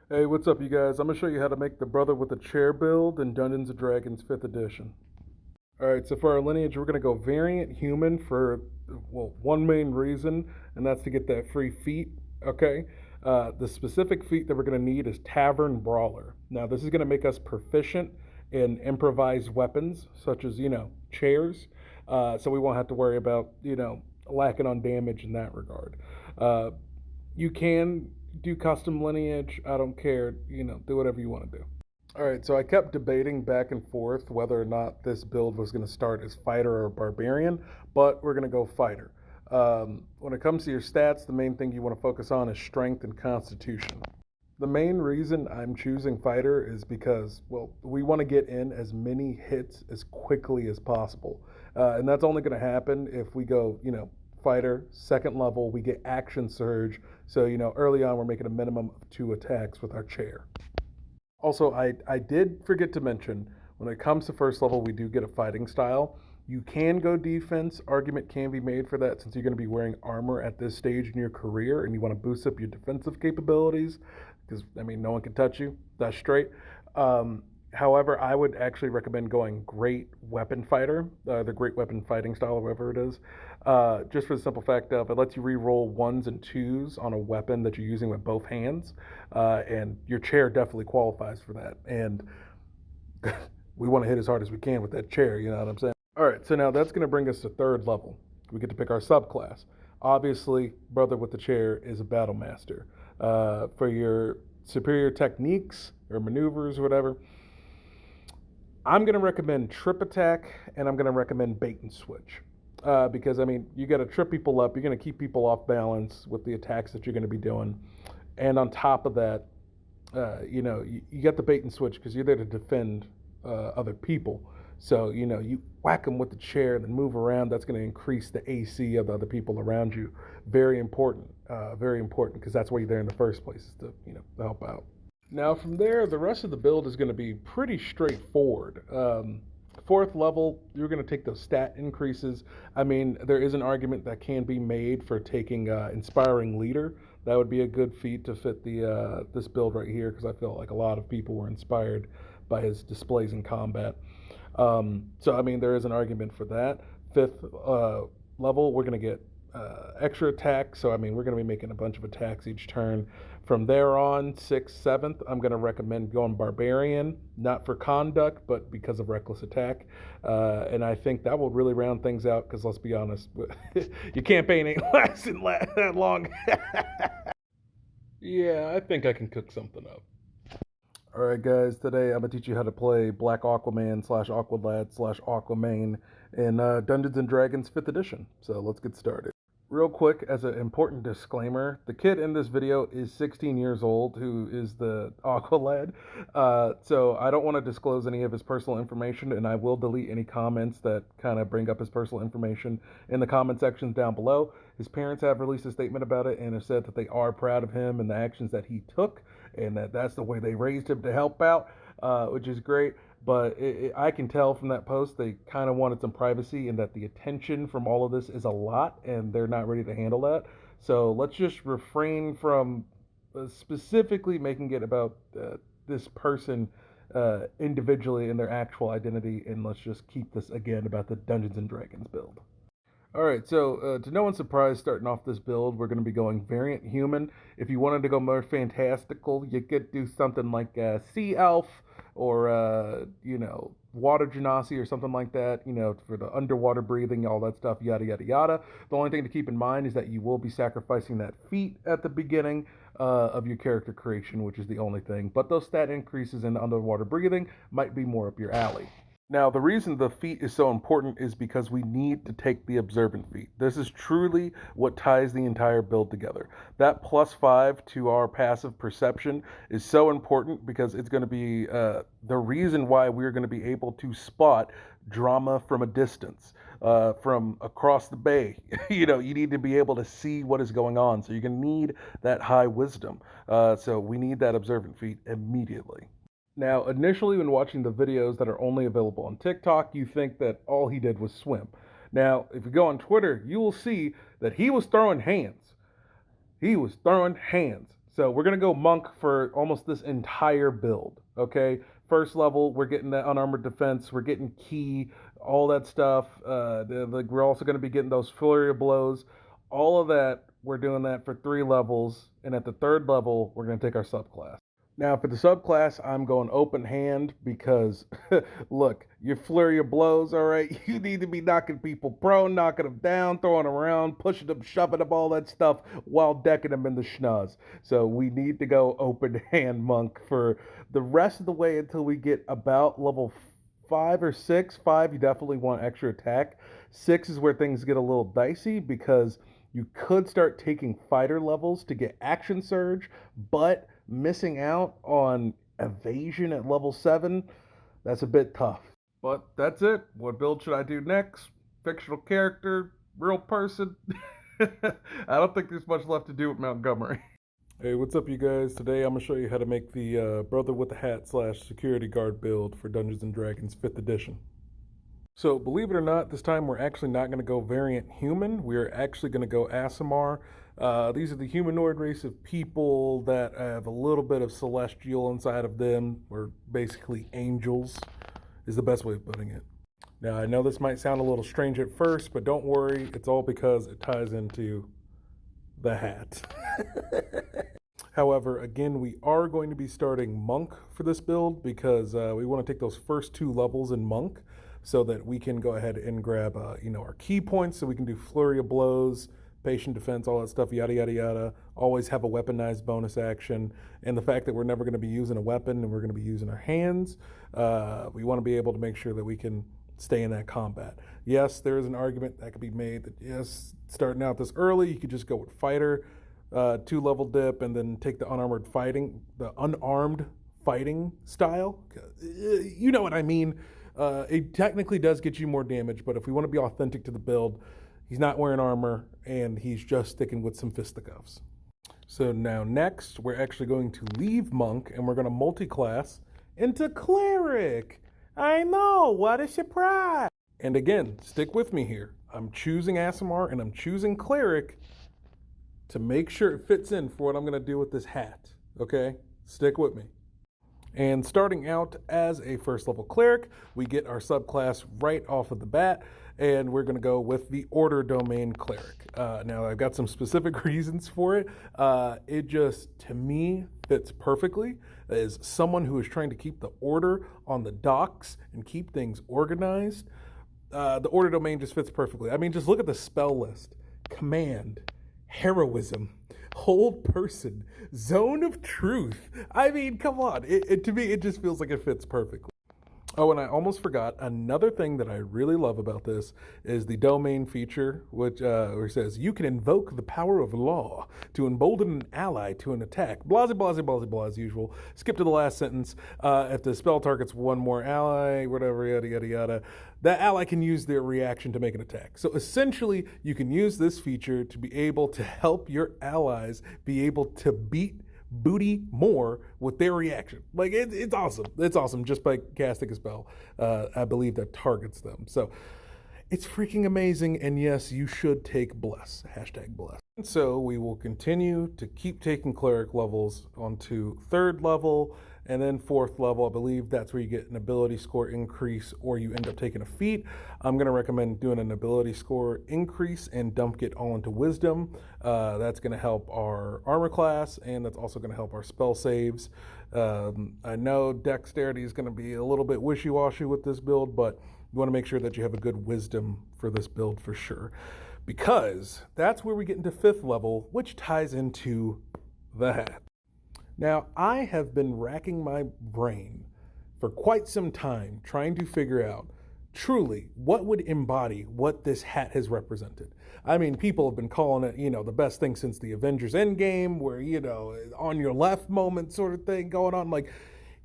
Hey, what's up, you guys? I'm gonna show you how to make the brother with the chair build in Dungeons and Dragons 5th edition. Alright, so for our lineage, we're gonna go variant human for, well, one main reason, and that's to get that free feat, okay? The specific feat that we're gonna need is Tavern Brawler. Now, this is gonna make us proficient in improvised weapons, such as, chairs, so we won't have to worry about, lacking on damage in that regard. Uh, you can do custom lineage. I don't care. Do whatever you want to do. All right, so I kept debating back and forth whether or not this build was going to start as fighter or barbarian, but we're going to go fighter. When it comes to your stats, the main thing you want to focus on is strength and constitution. The main reason I'm choosing fighter is because, well, we want to get in as many hits as quickly as possible. And that's only going to happen if we go, fighter, second level, we get action surge. So, early on, we're making a minimum of 2 attacks with our chair. Also, I did forget to mention when it comes to first level, we do get a fighting style. You can go defense. Argument can be made for that since you're going to be wearing armor at this stage in your career and you want to boost up your defensive capabilities because, no one can touch you. That's straight. However, I would actually recommend going great weapon fighter, the great weapon fighting style, whatever it is, just for the simple fact of it lets you re-roll ones and twos on a weapon that you're using with both hands, and your chair definitely qualifies for that. And we want to hit as hard as we can with that chair, you know what I'm saying? All right, so now that's going to bring us to third level. We get to pick our subclass. Obviously, brother with the chair is a battle master. For your superior techniques or maneuvers or whatever, I'm going to recommend trip attack and I'm going to recommend bait and switch. Because, you got to trip people up. You're going to keep people off balance with the attacks that you're going to be doing. And on top of that, you got the bait and switch because you're there to defend other people. So, you whack them with the chair and then move around. That's going to increase the AC of the other people around you. Very important. Very important because that's why you're there in the first place is to, help out. Now, from there, the rest of the build is going to be pretty straightforward. Fourth level, you're going to take those stat increases. There is an argument that can be made for taking Inspiring Leader. That would be a good feat to fit the this build right here because I feel like a lot of people were inspired by his displays in combat. There is an argument for that. Fifth level, we're going to get extra attacks. So, we're going to be making a bunch of attacks each turn. From there on, sixth, seventh, I'm going to recommend going Barbarian, not for conduct, but because of reckless attack. And I think that will really round things out because let's be honest, your campaign ain't lasting that long. Yeah, I think I can cook something up. Alright guys, today I'm going to teach you how to play Black Aquaman slash Aqualad slash Aquaman in Dungeons & Dragons 5th edition. So let's get started. Real quick, as an important disclaimer, the kid in this video is 16 years old who is the Aqualad. So I don't want to disclose any of his personal information, and I will delete any comments that kind of bring up his personal information in the comment sections down below. His parents have released a statement about it and have said that they are proud of him and the actions that he took, and that's the way they raised him to help out, which is great. But I can tell from that post they kind of wanted some privacy and that the attention from all of this is a lot and they're not ready to handle that. So let's just refrain from specifically making it about this person individually and their actual identity, and let's just keep this again about the Dungeons and Dragons build. Alright, so to no one's surprise, starting off this build, we're going to be going variant human. If you wanted to go more fantastical, you could do something like Sea Elf or, Water Genasi or something like that, for the underwater breathing, all that stuff, yada, yada, yada. The only thing to keep in mind is that you will be sacrificing that feat at the beginning of your character creation, which is the only thing. But those stat increases in underwater breathing might be more up your alley. Now, the reason the feat is so important is because we need to take the observant feat. This is truly what ties the entire build together. That +5 to our passive perception is so important because it's going to be the reason why we're going to be able to spot drama from a distance, from across the bay. You need to be able to see what is going on. So you're going to need that high wisdom. So we need that observant feat immediately. Now, initially when watching the videos that are only available on TikTok, you think that all he did was swim. Now, if you go on Twitter, you will see that he was throwing hands. He was throwing hands. So we're gonna go monk for almost this entire build. Okay, first level we're getting that unarmored defense, we're getting key, all that stuff. We're also gonna be getting those flurry of blows, all of that. We're doing that for 3 levels, and at the third level we're gonna take our subclass. Now, for the subclass, I'm going open hand because, look, your flurry of blows, all right? You need to be knocking people prone, knocking them down, throwing them around, pushing them, shoving them, all that stuff while decking them in the schnoz. So we need to go open hand monk for the rest of the way until we get about level 5 or 6. 5, you definitely want extra attack. 6 is where things get a little dicey because you could start taking fighter levels to get action surge, but missing out on evasion at level 7, that's a bit tough. But that's it. What build should I do next? Fictional character, real person? I don't think there's much left to do with Montgomery. Hey, what's up, you guys? Today I'm going to show you how to make the Brother with the Hat / Security Guard build for Dungeons & Dragons 5th edition. So, believe it or not, this time we're actually not going to go variant human. We're actually going to go Aasimar. These are the humanoid race of people that have a little bit of celestial inside of them, or basically angels, is the best way of putting it. Now, I know this might sound a little strange at first, but don't worry, it's all because it ties into the hat. However, again, we are going to be starting Monk for this build because we want to take those first 2 levels in Monk so that we can go ahead and grab our key points so we can do Flurry of Blows, Patient Defense, all that stuff, yada, yada, yada. Always have a weaponized bonus action. And the fact that we're never going to be using a weapon and we're going to be using our hands, we want to be able to make sure that we can stay in that combat. Yes, there is an argument that could be made that, yes, starting out this early, you could just go with Fighter, 2-level dip, and then take the unarmed fighting style. You know what I mean. It technically does get you more damage, but if we want to be authentic to the build, he's not wearing armor, and he's just sticking with some fisticuffs. So now next, we're actually going to leave Monk, and we're going to multi-class into Cleric. I know, what a surprise! And again, stick with me here. I'm choosing Aasimar, and I'm choosing Cleric to make sure it fits in for what I'm going to do with this hat, okay? Stick with me. And starting out as a first level cleric, we get our subclass right off of the bat, and we're going to go with the Order Domain Cleric. Now, I've got some specific reasons for it. It just, to me, fits perfectly as someone who is trying to keep the order on the docks and keep things organized. The Order Domain just fits perfectly. I mean, just look at the spell list. Command, Heroism, Hold Person, Zone of Truth. I mean, come on. To me, it just feels like it fits perfectly. Oh, and I almost forgot, another thing that I really love about this is the domain feature, which where it says, you can invoke the power of law to embolden an ally to an attack. Blah, blah, blah, blah, blah, as usual. Skip to the last sentence. If the spell targets one more ally, whatever, yada, yada, yada, that ally can use their reaction to make an attack. So essentially, you can use this feature to be able to help your allies be able to beat booty more with their reaction. Like, it's awesome. It's awesome just by casting a spell, I believe, that targets them. So it's freaking amazing. And yes, you should take Bless. #Bless. And so we will continue to keep taking cleric levels onto 3rd level and then 4th level. I believe that's where you get an ability score increase or you end up taking a feat. I'm going to recommend doing an ability score increase and dump it all into wisdom. That's going to help our armor class, and that's also going to help our spell saves. I know dexterity is going to be a little bit wishy-washy with this build, but you want to make sure that you have a good wisdom for this build for sure, because that's where we get into 5th level, which ties into the hat. Now, I have been racking my brain for quite some time trying to figure out truly what would embody what this hat has represented. I mean, people have been calling it, the best thing since the Avengers Endgame, where, on your left moment sort of thing going on. Like,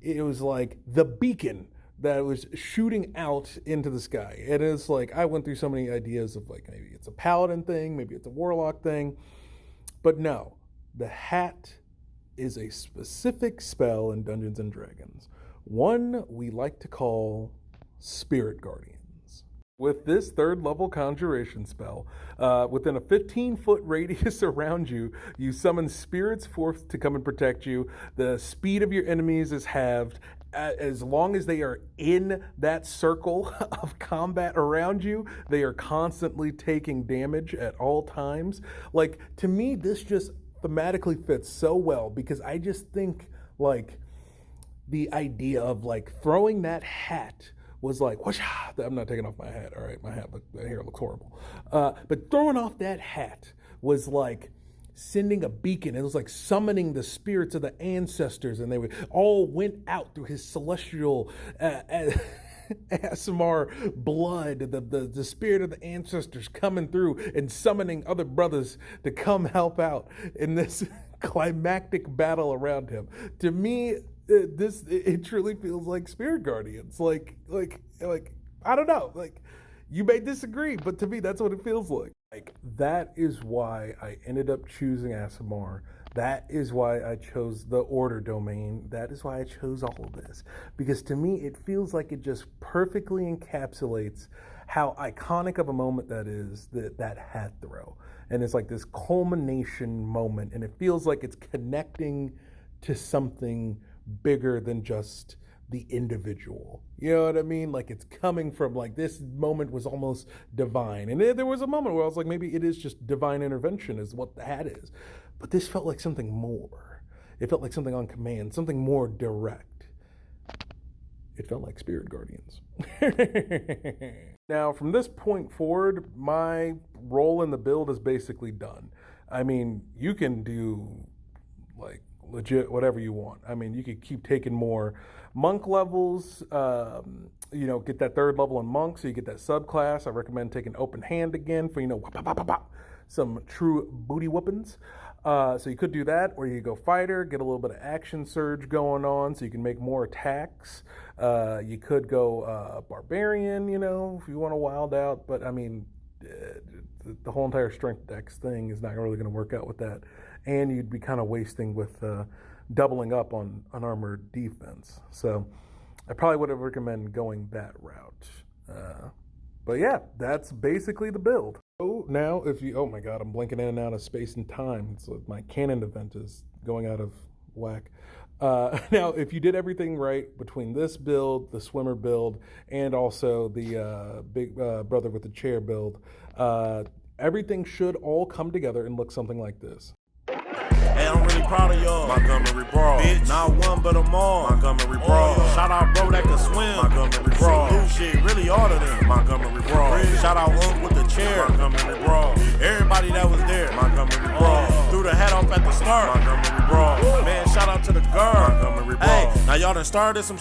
it was like the beacon that was shooting out into the sky. And it's like, I went through so many ideas of like, maybe it's a paladin thing, maybe it's a warlock thing. But no, the hat is a specific spell in Dungeons & Dragons. One we like to call Spirit Guardians. With this third level conjuration spell, within a 15-foot radius around you, you summon spirits forth to come and protect you. The speed of your enemies is halved. As long as they are in that circle of combat around you, they are constantly taking damage at all times. Like, to me, this just thematically fits so well because I just think, like, the idea of, like, throwing that hat was like, whoosh, I'm not taking off my hat. All right, my hair looks horrible. But throwing off that hat was like sending a beacon. It was like summoning the spirits of the ancestors, and they all went out through his celestial ASMR blood, the spirit of the ancestors coming through and summoning other brothers to come help out in this climactic battle around him. To me, it truly feels like Spirit Guardians. Like I don't know. Like, you may disagree, but to me, that's what it feels like. Like, that is why I ended up choosing ASMR. That is why I chose the order domain. That is why I chose all of this. Because to me, it feels like it just perfectly encapsulates how iconic of a moment that is, that hat throw. And it's like this culmination moment, and it feels like it's connecting to something bigger than just the individual. You know what I mean? Like, it's coming from, like, this moment was almost divine. And there was a moment where I was like, maybe it is just divine intervention is what the hat is. But this felt like something more. It felt like something on command, something more direct. It felt like Spirit Guardians. Now, from this point forward, my role in the build is basically done. I mean, you can do, like, legit whatever you want. I mean, you could keep taking more monk levels, get that third level in monk so you get that subclass. I recommend taking open hand again for, some true booty whoopings. So you could do that, or you go fighter, get a little bit of action surge going on so you can make more attacks. You could go barbarian, if you want to wild out, but I mean, the whole entire strength dex thing is not really going to work out with that. And you'd be kind of wasting with doubling up on unarmored defense. So I probably would have recommended going that route. But yeah, that's basically the build. So now oh my God, I'm blinking in and out of space and time. It's like my canon event is going out of whack. Now, if you did everything right between this build, the swimmer build, and also the big brother with the chair build, everything should all come together and look something like this. Hey, I'm really proud of y'all. Montgomery Brawl. Bitch. Not one, but them all. Montgomery Brawl. Shout out bro that can swim. Montgomery Brawl. Shit, really all of them. Montgomery Brawl. Shout out Unc with the chair. Montgomery Brawl. Everybody that was there. Montgomery Brawl. Threw the hat off at the start. Montgomery Brawl. Man, shout out to the girl. Montgomery Brawl. Hey, now y'all done started some